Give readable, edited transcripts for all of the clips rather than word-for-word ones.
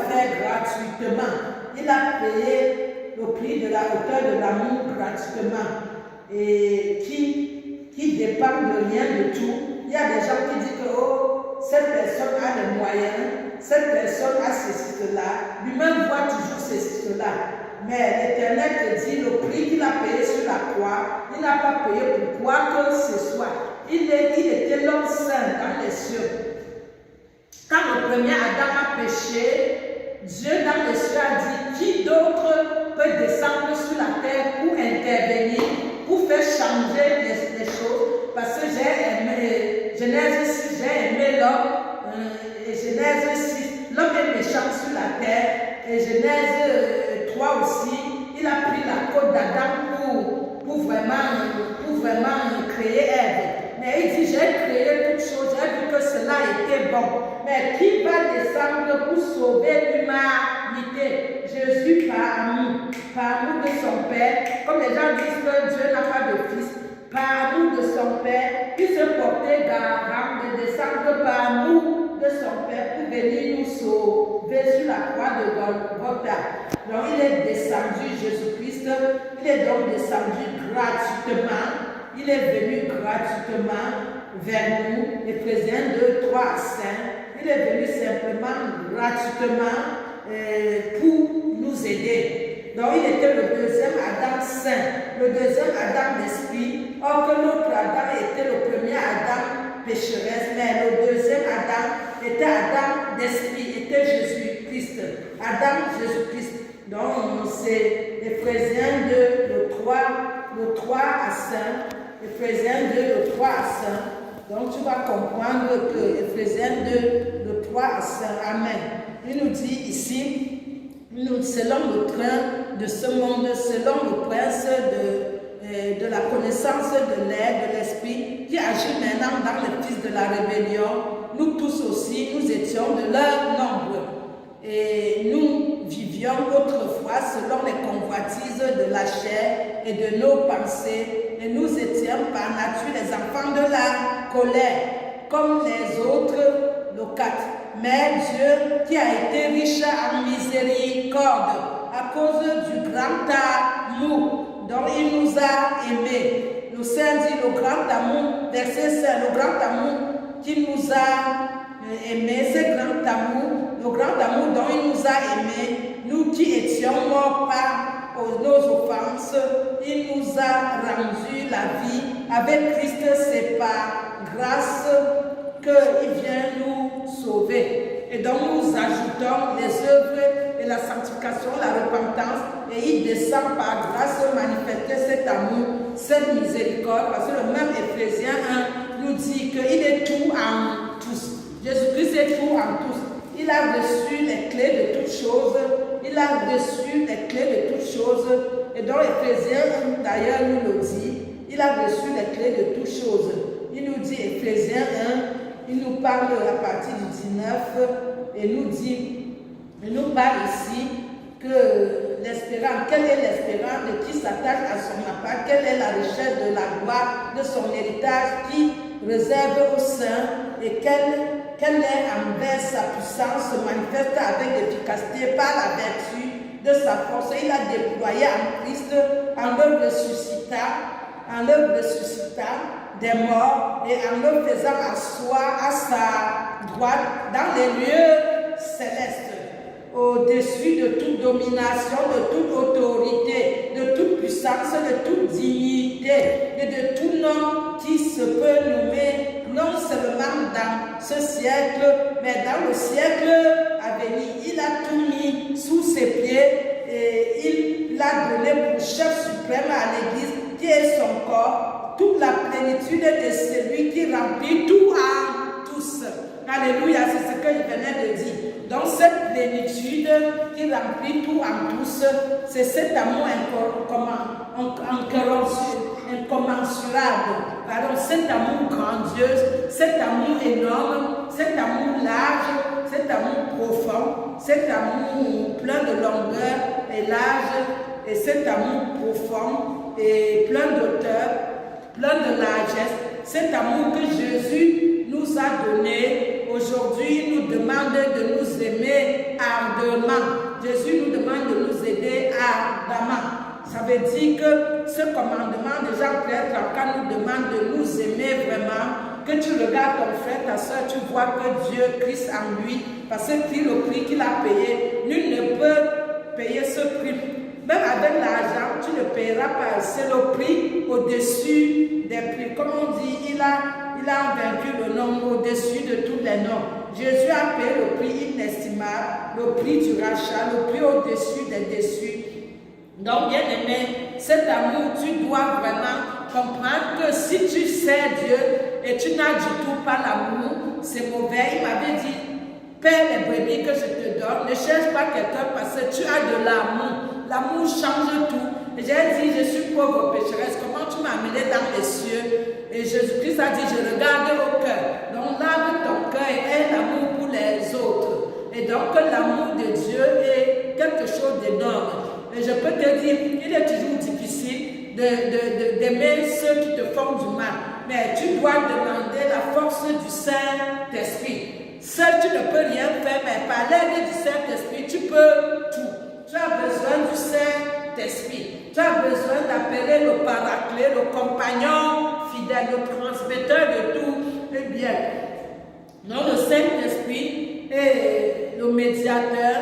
fait gratuitement. Il a payé le prix de la hauteur de l'amour gratuitement et qui dépend de rien de tout. Il y a des gens qui disent que oh, cette personne a les moyens, cette personne a ceci, cela, lui-même voit toujours ceci, cela. Mais l'Éternel te dit le prix qu'il a payé sur la croix, il n'a pas payé pour quoi que ce soit. Il était l'homme saint dans les cieux. Quand le premier Adam a péché, Dieu dans les cieux a dit qui d'autre peut descendre sur la terre pour intervenir, pour faire changer les choses. Parce que j'ai aimé, Genèse 6, j'ai aimé l'homme, et Genèse 6, l'homme est méchant sur la terre, et Genèse 3 aussi, il a pris la côte d'Adam pour vraiment créer Ève. Mais il dit, j'ai créé toutes choses, j'ai vu que cela était bon. Mais qui va descendre pour sauver l'humanité? Jésus par amour de son Père. Comme les gens disent que Dieu n'a pas de fils, par amour de son Père, il se portait garant de descendre par amour de son Père pour venir nous sauver sur la croix de Golgotha. Donc il est descendu, Jésus-Christ, il est donc descendu gratuitement. Il est venu gratuitement vers nous, Éphésiens 2, 3 à 5. Il est venu simplement gratuitement pour nous aider. Donc il était le deuxième Adam saint, le deuxième Adam d'esprit. Or que l'autre Adam était le premier Adam pécheresse, mais le deuxième Adam était Adam d'esprit, était Jésus-Christ. Adam, Jésus-Christ. Donc c'est Éphésiens 2, le 3 à 5. Éphésiens 2, le 3 à 5. Donc tu vas comprendre que Éphésiens 2, le 3 à 5. Amen. Il nous dit ici, selon le train de ce monde, selon le prince de la connaissance de l'air, de l'esprit, qui agit maintenant dans les fils de la rébellion, nous tous aussi, nous étions de leur nombre. Et nous vivions autrefois selon les convoitises de la chair et de nos pensées, et nous étions par nature les enfants de la colère, comme les autres locates. Mais Dieu, qui a été riche en miséricorde, à cause du grand amour dont il nous a aimés. Le Saint dit le grand amour, verset 5, le grand amour qu'il nous a aimés, ce grand amour, le grand amour dont il nous a aimés, nous qui étions morts par nos offenses, il nous a rendu la vie. Avec Christ, c'est par grâce qu'il vient nous sauver. Et donc nous ajoutons les œuvres et la sanctification, la repentance, et il descend par grâce manifester cet amour, cette miséricorde, parce que le même Éphésiens 1 nous dit qu'il est tout en tous. Jésus-Christ est tout en tous. Il a reçu les clés de toutes choses. Il a reçu les clés de toutes choses. Et donc Éphésiens 1 d'ailleurs nous le dit. Il a reçu les clés de toutes choses. Il nous dit, Éphésiens 1, il nous parle à partir du 19, et nous parle ici que l'espérance, quelle est l'espérance de qui s'attache à son appart, quelle est la richesse de la gloire de son héritage qui réserve aux saints, et quelle est envers sa puissance se manifeste avec efficacité par la vertu de sa force. Il a déployé en Christ en le ressuscitant des morts et en le faisant asseoir à sa droite dans les lieux célestes, au-dessus de toute domination, de toute autorité, de toute puissance, de toute dignité et de tout nom qui se peut nommer, non seulement dans ce siècle, mais dans le siècle à venir. Il a tout mis sous ses pieds et il l'a donné pour chef suprême à l'Église, qui est son corps, toute la plénitude de celui qui remplit tout en tous. Alléluia, c'est ce que je venais de dire. Donc cette plénitude qui remplit tout en tous, c'est cet amour incommensurable, pardon, cet amour grandiose, cet amour énorme, cet amour large, cet amour profond, cet amour plein de longueur et large, et cet amour profond et plein d'auteur, plein de largesse, cet amour que Jésus nous a donné aujourd'hui, il nous demande de nous aimer ardemment. Jésus nous demande de nous aider ardemment. Ça veut dire que ce commandement de Jean 13:34 nous demande de nous aimer vraiment. Que tu regardes ton frère, ta soeur, tu vois que Dieu, Christ en lui, parce que le prix qu'il a payé, nul ne peut payer ce prix. Même avec l'argent, tu ne payeras pas. C'est le prix au-dessus des prix. Comme on dit, il a vaincu le nom au-dessus de tous les noms. Jésus a payé le prix inestimable, le prix du rachat, le prix au-dessus des déçus. Donc, bien aimé, cet amour, tu dois vraiment comprendre que si tu sais Dieu et tu n'as du tout pas l'amour, c'est mauvais. Il m'avait dit, paie les brebis que je te donne, ne cherche pas quelqu'un parce que tu as de l'amour. L'amour change tout. Et j'ai dit, je suis pauvre pécheresse, comment tu m'as amené dans les cieux? Et Jésus-Christ a dit, je regarde au cœur. Donc, lave ton cœur et aie l'amour pour les autres. Et donc, l'amour de Dieu est quelque chose d'énorme. Et je peux te dire, il est toujours difficile d'aimer ceux qui te font du mal. Mais tu dois demander la force du Saint-Esprit. Seul, tu ne peux rien faire, mais par l'aide du Saint-Esprit, tu peux tout. Tu as besoin du Saint-Esprit. Tu as besoin d'appeler le paraclet, le compagnon fidèle, le transmetteur de tout le bien. Donc, le Saint-Esprit est le médiateur.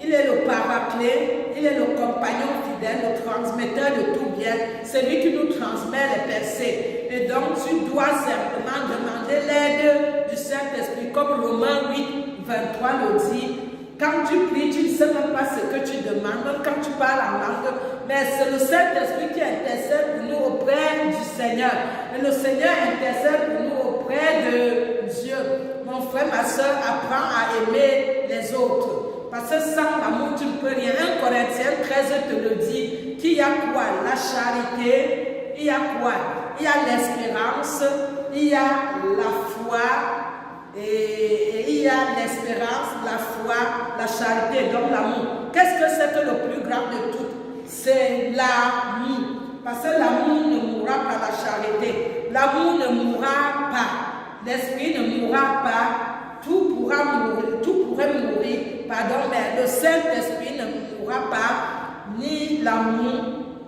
Il est le paraclet, il est le compagnon fidèle, le transmetteur de tout bien, celui qui nous transmet les pensées. Et donc, tu dois simplement demander l'aide du Saint-Esprit, comme Romains 8:23 le dit. Quand tu pries, tu ne sais même pas ce que tu demandes, quand tu parles en langue, mais c'est le Saint-Esprit qui intercède pour nous auprès du Seigneur. Et le Seigneur intercède pour nous auprès de Dieu. Mon frère, ma soeur, apprends à aimer les autres. Parce que sans l'amour, tu ne peux rien. 1 Corinthiens 13 te le dit. Qu'il y a quoi? La charité. Il y a quoi? Il y a l'espérance. Il y a la foi. Et il y a l'espérance, la foi, la charité, donc l'amour. Qu'est-ce que c'est que le plus grand de tout? C'est l'amour. Parce que l'amour ne mourra pas, la charité. L'amour ne mourra pas. L'esprit ne mourra pas. Tout pourra mourir, tout pourrait mourir, pardon, mais le Saint-Esprit ne mourra pas, ni l'amour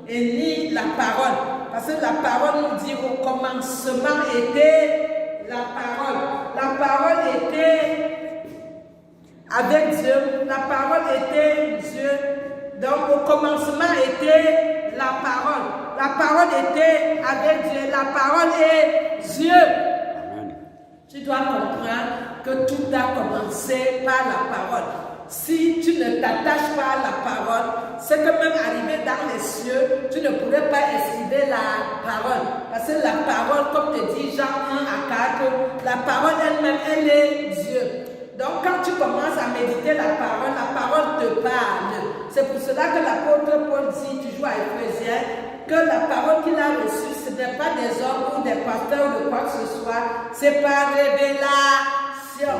et ni la parole. Parce que la parole nous dit au commencement était la parole. La parole était avec Dieu, la parole était Dieu. Donc au commencement était la parole. La parole était avec Dieu, la parole est Dieu. Tu dois comprendre que tout a commencé par la parole. Si tu ne t'attaches pas à la parole, c'est que même arrivé dans les cieux, tu ne pourrais pas esquiver la parole. Parce que la parole, comme te dit Jean 1:4, la parole elle-même, elle est Dieu. Donc quand tu commences à méditer la parole te parle. C'est pour cela que l'apôtre Paul dit toujours à Éphésiens que la parole qu'il a reçue, ce n'est pas des hommes ou des pasteurs ou de quoi que ce soit, c'est par révélation.